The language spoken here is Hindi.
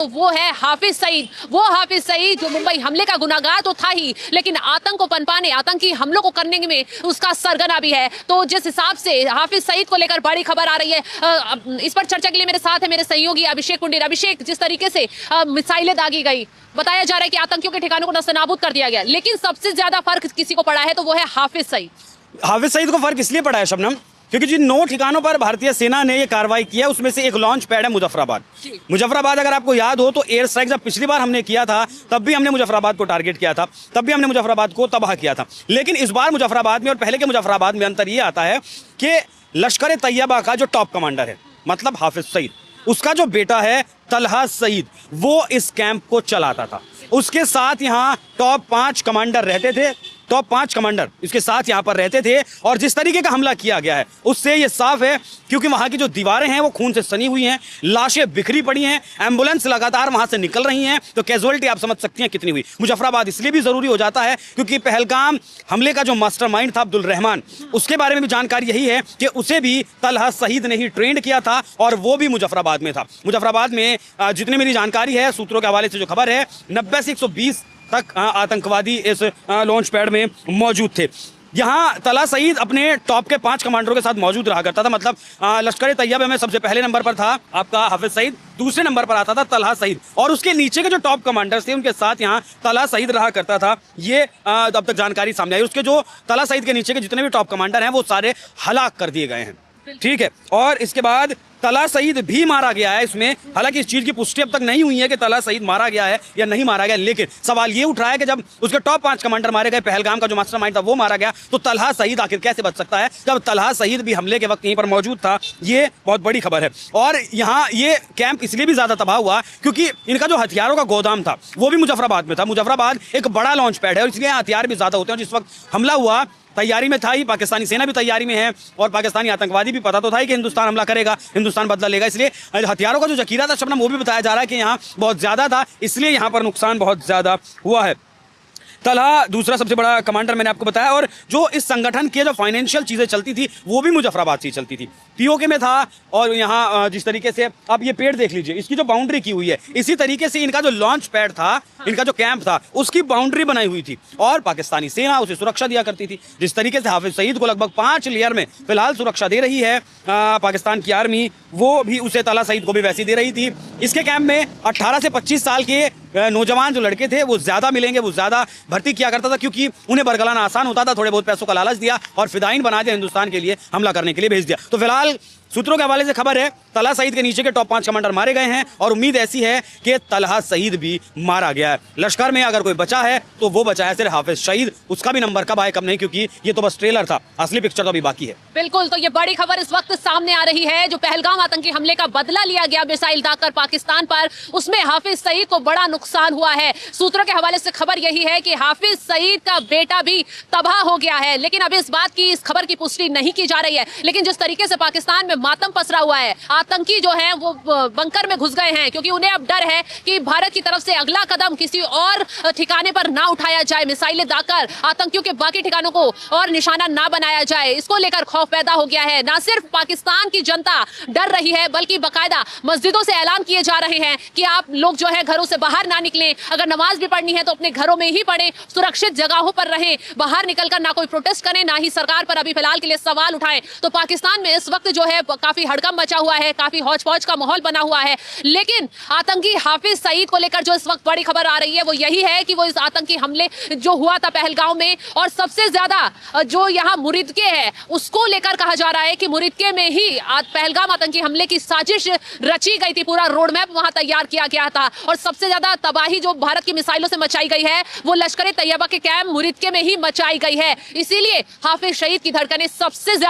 तो वो है हाफिज सईद। वो हाफिज सईद जो मुंबई हमले का गुनाहगार तो था ही, लेकिन आतंक को पनपाने, आतंकी हमलों को करने में उसका सरगना भी है। तो जिस हिसाब से हाफिज सईद को लेकर बड़ी खबर आ रही है, इस पर चर्चा के लिए मेरे साथ है मेरे सहयोगी अभिषेक कुंडेर। अभिषेक, जिस तरीके से मिसाइलें दागी गई, बताया जा रहा है कि आतंकियों के ठिकानों को नस्तनाबूद कर दिया गया, लेकिन सबसे ज्यादा फर्क किसी को पड़ा है तो वो है हाफिज सईद। हाफिज सईद को फर्क इसलिए पड़ा है शबनम, क्योंकि जिन 9 ठिकानों पर भारतीय सेना ने ये कार्रवाई किया उसमें से एक लॉन्च पैड है मुजफ्फराबाद। मुजफ्फराबाद अगर आपको याद हो तो एयर स्ट्राइक जब पिछली बार हमने किया था तब भी हमने मुजफ्फराबाद को टारगेट किया था, तब भी हमने मुजफ्फराबाद को तबाह किया था। लेकिन इस बार मुजफ्फराबाद में और पहले के मुजफ्फराबाद में अंतर ये आता है कि लश्कर तैयबा का जो टॉप कमांडर है, मतलब हाफिज सईद, उसका जो बेटा है तलहा सईद, वो इस कैंप को चलाता था। उसके साथ यहाँ टॉप 5 कमांडर रहते थे, टॉप 5 कमांडर इसके साथ यहाँ पर रहते थे। और जिस तरीके का हमला किया गया है उससे ये साफ है, क्योंकि वहाँ की जो दीवारें हैं वो खून से सनी हुई हैं, लाशें बिखरी पड़ी हैं, एम्बुलेंस लगातार वहाँ से निकल रही हैं। तो कैजुअलिटी आप समझ सकती हैं कितनी हुई। मुजफ्फराबाद इसलिए भी ज़रूरी हो जाता है क्योंकि पहलगाम हमले का जो मास्टरमाइंड था अब्दुल रहमान, उसके बारे में भी जानकारी यही है कि उसे भी तलहा सईद ने ही ट्रेंड किया था और वो भी मुजफ्फराबाद में था। मुजफ्फराबाद में जितनी मेरी जानकारी है, सूत्रों के हवाले से जो खबर है, 90 से 120 तक आतंकवादी इस लॉन्च पैड में मौजूद थे। यहाँ तलहा सईद अपने टॉप के 5 कमांडरों के साथ मौजूद रहा करता था। मतलब लश्कर तैयबा में सबसे पहले नंबर पर था आपका हाफिज सईद, दूसरे नंबर पर आता था तलहा सईद, और उसके नीचे के जो टॉप कमांडर्स थे उनके साथ यहाँ तलहा सईद रहा करता था। ये अब तक जानकारी सामने आई। उसके जो तलहा सईद के नीचे के जितने भी टॉप कमांडर हैं वो सारे हलाक कर दिए गए हैं, ठीक है। और इसके बाद तलहा सईद भी मारा गया है इसमें। हालांकि इस चीज की पुष्टि अब तक नहीं हुई है कि तलहा सईद मारा गया है या नहीं मारा गया, लेकिन सवाल ये उठ रहा है कि जब उसके टॉप 5 कमांडर मारे गए, पहलगाम का जो मास्टरमाइंड था वो मारा गया, तो तलहा सईद आखिर कैसे बच सकता है जब तलहा सईद भी हमले के वक्त यहीं पर मौजूद था। ये बहुत बड़ी खबर है। और यहाँ ये कैंप इसलिए भी ज्यादा तबाह हुआ क्योंकि इनका जो हथियारों का गोदाम था वो भी मुजफ्फराबाद में था। मुजफ्फराबाद एक बड़ा लॉन्च पैड है और इसलिए हथियार भी ज्यादा होते हैं। जिस वक्त हमला हुआ तैयारी में था ही, पाकिस्तानी सेना भी तैयारी में है और पाकिस्तानी आतंकवादी भी पता तो था ही कि हिंदुस्तान हमला करेगा, हिंदुस्तान बदला लेगा। इसलिए हथियारों का जो जखीरा था शबनम, वो भी बताया जा रहा है कि यहाँ बहुत ज्यादा था, इसलिए यहाँ पर नुकसान बहुत ज्यादा हुआ है। तलहा दूसरा सबसे बड़ा कमांडर मैंने आपको बताया, और जो इस संगठन की जो फाइनेंशियल चीज़ें चलती थी वो भी मुजफ्फराबाद से चलती थी, पीओके में था। और यहाँ जिस तरीके से आप ये पेड़ देख लीजिए, इसकी जो बाउंड्री की हुई है, इसी तरीके से इनका जो लॉन्च पैड था, इनका जो कैंप था, उसकी बाउंड्री बनाई हुई थी और पाकिस्तानी सेना उसे सुरक्षा दिया करती थी। जिस तरीके से हाफिज सईद को लगभग 5 लेयर में फिलहाल सुरक्षा दे रही है पाकिस्तान की आर्मी, वो भी उसे तलहा सईद को भी वैसी दे रही थी। इसके कैंप में 18 से 25 साल के नौजवान जो लड़के थे वो ज्यादा मिलेंगे, वो ज्यादा भर्ती किया करता था क्योंकि उन्हें बरगलाना आसान होता था। थोड़े बहुत पैसों का लालच दिया और फिदाइन बना दिया, हिंदुस्तान के लिए हमला करने के लिए भेज दिया। तो फिलहाल सूत्रों के हवाले से खबर है तलहा सईद के नीचे के टॉप 5 कमांडर मारे गए हैं और उम्मीद ऐसी है कि तलहा सईद भी मारा गया है। लश्कर में अगर कोई बचा है तो वो बचा है सिर्फ हाफिज सईद। उसका भी नंबर कब आए कब नहीं, क्योंकि ये तो बस ट्रेलर था, असली पिक्चर तो अभी बाकी है। बिल्कुल, तो ये बड़ी खबर इस वक्त सामने आ रही है। जो पहलगाम आतंकी हमले का बदला लिया गया मिसाइल दागकर पाकिस्तान पर, उसमें हाफिज सईद को बड़ा नुकसान हुआ है। सूत्रों के हवाले से खबर यही है कि हाफिज सईद का बेटा भी तबाह हो गया है, लेकिन अभी इस खबर की पुष्टि नहीं की जा रही है। लेकिन जिस तरीके से पाकिस्तान में मातम पसरा हुआ है, आतंकी जो हैं वो बंकर में घुस गए हैं, क्योंकि उन्हें अब डर है कि भारत की तरफ से अगला कदम किसी और ठिकाने पर ना उठाया जाए, मिसाइलें दागकर आतंकियों के बाकी ठिकानों को और निशाना ना बनाया जाए। इसको लेकर खौफ पैदा हो गया है। ना सिर्फ पाकिस्तान की जनता डर रही है, बल्कि बाकायदा मस्जिदों से ऐलान किए जा रहे हैं कि आप लोग जो है घरों से बाहर ना निकलें, अगर नमाज भी पढ़नी है तो अपने घरों में ही पढ़ें, सुरक्षित जगहों पर रहें, बाहर निकलकर ना कोई प्रोटेस्ट करें, ना ही सरकार पर अभी फिलहाल के लिए सवाल उठाएं। तो पाकिस्तान में इस वक्त जो है काफी हड़कंप मचा हुआ है, काफी हौच पौच का माहौल बना हुआ है। लेकिन आतंकी हाफिज सईद को लेकर जो इस वक्त बड़ी खबर आ रही है वो यही है कि वो इस आतंकी हमले जो हुआ था पहलगाम में, और सबसे ज्यादा जो यहाँ मुरिदके है उसको लेकर कहा जा रहा है कि मुरिदके में ही पहलगाम आतंकी हमले की साजिश रची गई थी, पूरा रोड मैप वहां तैयार किया गया था। और सबसे ज्यादा तबाही जो भारत की मिसाइलों से मचाई गई है वो लश्कर तैयबा के कैंप मुरिदके में ही मचाई गई है। इसीलिए हाफिज सईद की धड़कनें सबसे ज्यादा